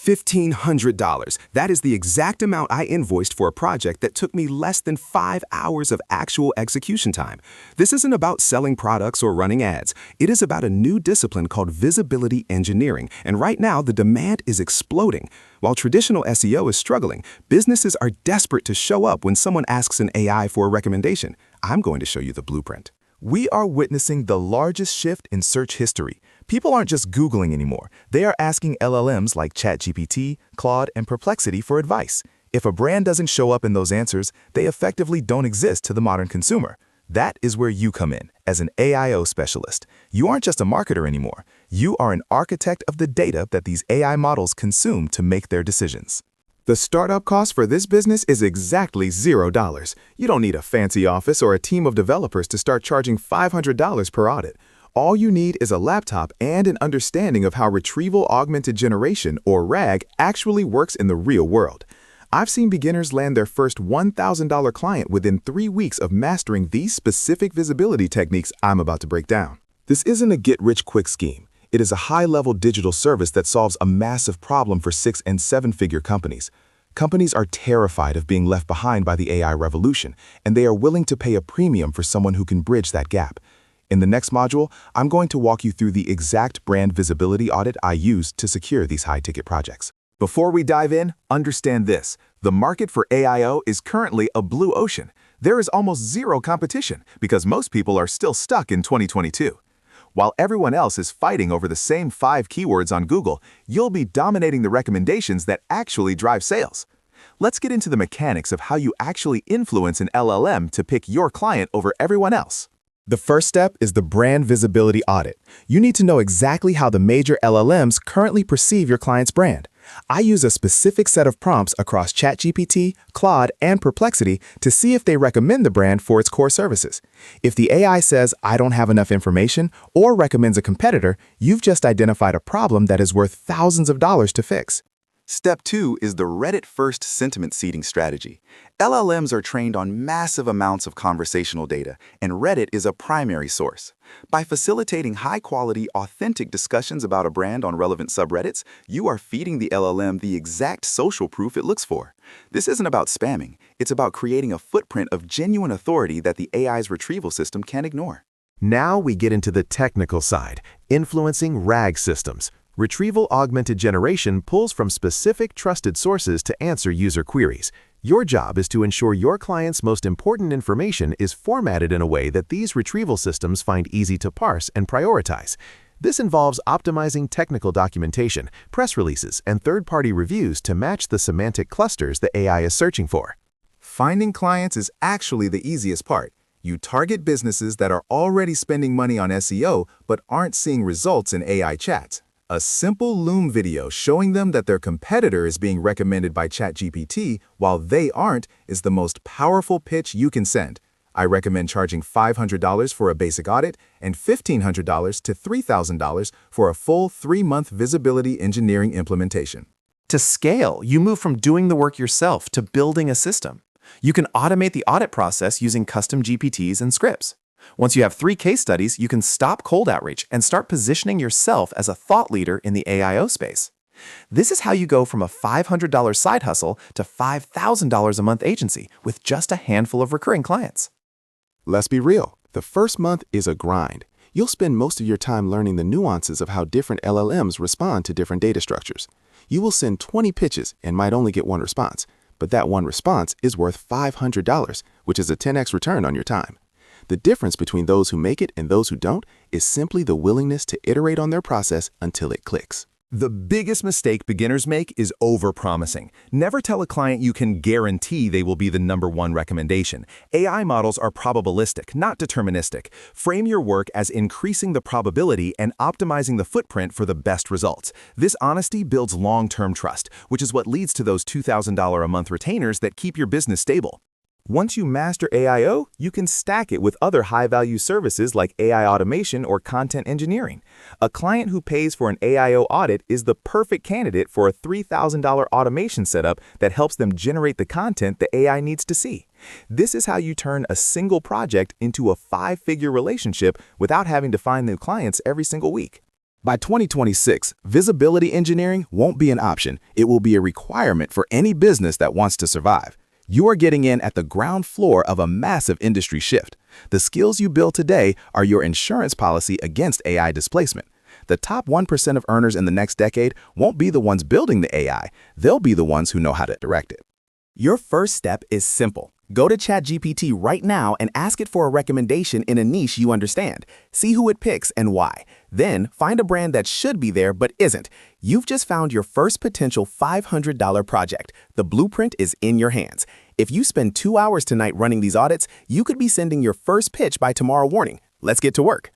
$1,500. That is the exact amount I invoiced for a project that took me less than 5 hours of actual execution time. This isn't about selling products or running ads. It is about a new discipline called visibility engineering, and right now the demand is exploding. While traditional SEO is struggling, businesses are desperate to show up when someone asks an AI for a recommendation. I'm going to show you the blueprint. We are witnessing the largest shift in search history. People aren't just Googling anymore. They are asking LLMs like ChatGPT, Claude, and Perplexity for advice. If a brand doesn't show up in those answers, they effectively don't exist to the modern consumer. That is where you come in, as an AIO specialist. You aren't just a marketer anymore. You are an architect of the data that these AI models consume to make their decisions. The startup cost for this business is exactly $0. You don't need a fancy office or a team of developers to start charging $500 per audit. All you need is a laptop and an understanding of how Retrieval Augmented Generation, or RAG, actually works in the real world. I've seen beginners land their first $1,000 client within 3 weeks of mastering these specific visibility techniques I'm about to break down. This isn't a get-rich-quick scheme. It is a high-level digital service that solves a massive problem for 6- and 7-figure companies. Companies are terrified of being left behind by the AI revolution, and they are willing to pay a premium for someone who can bridge that gap. In the next module, I'm going to walk you through the exact brand visibility audit I use to secure these high-ticket projects. Before we dive in, understand this. The market for AIO is currently a blue ocean. There is almost zero competition because most people are still stuck in 2022. While everyone else is fighting over the same 5 keywords on Google, you'll be dominating the recommendations that actually drive sales. Let's get into the mechanics of how you actually influence an LLM to pick your client over everyone else. The first step is the brand visibility audit. You need to know exactly how the major LLMs currently perceive your client's brand. I use a specific set of prompts across ChatGPT, Claude, and Perplexity to see if they recommend the brand for its core services. If the AI says, "I don't have enough information," or recommends a competitor, you've just identified a problem that is worth thousands of dollars to fix. Step 2 is the Reddit-first sentiment seeding strategy. LLMs are trained on massive amounts of conversational data, and Reddit is a primary source. By facilitating high-quality, authentic discussions about a brand on relevant subreddits, you are feeding the LLM the exact social proof it looks for. This isn't about spamming. It's about creating a footprint of genuine authority that the AI's retrieval system can't ignore. Now we get into the technical side, influencing RAG systems. Retrieval Augmented Generation pulls from specific trusted sources to answer user queries. Your job is to ensure your client's most important information is formatted in a way that these retrieval systems find easy to parse and prioritize. This involves optimizing technical documentation, press releases, and third-party reviews to match the semantic clusters the AI is searching for. Finding clients is actually the easiest part. You target businesses that are already spending money on SEO but aren't seeing results in AI chats. A simple Loom video showing them that their competitor is being recommended by ChatGPT while they aren't is the most powerful pitch you can send. I recommend charging $500 for a basic audit and $1,500 to $3,000 for a full 3-month visibility engineering implementation. To scale, you move from doing the work yourself to building a system. You can automate the audit process using custom GPTs and scripts. Once you have 3 case studies, you can stop cold outreach and start positioning yourself as a thought leader in the AIO space. This is how you go from a $500 side hustle to $5,000 a month agency with just a handful of recurring clients. Let's be real. The first month is a grind. You'll spend most of your time learning the nuances of how different LLMs respond to different data structures. You will send 20 pitches and might only get 1 response, but that 1 response is worth $500, which is a 10x return on your time. The difference between those who make it and those who don't is simply the willingness to iterate on their process until it clicks. The biggest mistake beginners make is overpromising. Never tell a client you can guarantee they will be the #1 recommendation. AI models are probabilistic, not deterministic. Frame your work as increasing the probability and optimizing the footprint for the best results. This honesty builds long-term trust, which is what leads to those $2,000 a month retainers that keep your business stable. Once you master AIO, you can stack it with other high-value services like AI automation or content engineering. A client who pays for an AIO audit is the perfect candidate for a $3,000 automation setup that helps them generate the content the AI needs to see. This is how you turn a single project into a 5-figure relationship without having to find new clients every single week. By 2026, visibility engineering won't be an option. It will be a requirement for any business that wants to survive. You are getting in at the ground floor of a massive industry shift. The skills you build today are your insurance policy against AI displacement. The top 1% of earners in the next decade won't be the ones building the AI. They'll be the ones who know how to direct it. Your first step is simple. Go to ChatGPT right now and ask it for a recommendation in a niche you understand. See who it picks and why. Then find a brand that should be there but isn't. You've just found your first potential $500 project. The blueprint is in your hands. If you spend 2 hours tonight running these audits, you could be sending your first pitch by tomorrow morning. Let's get to work.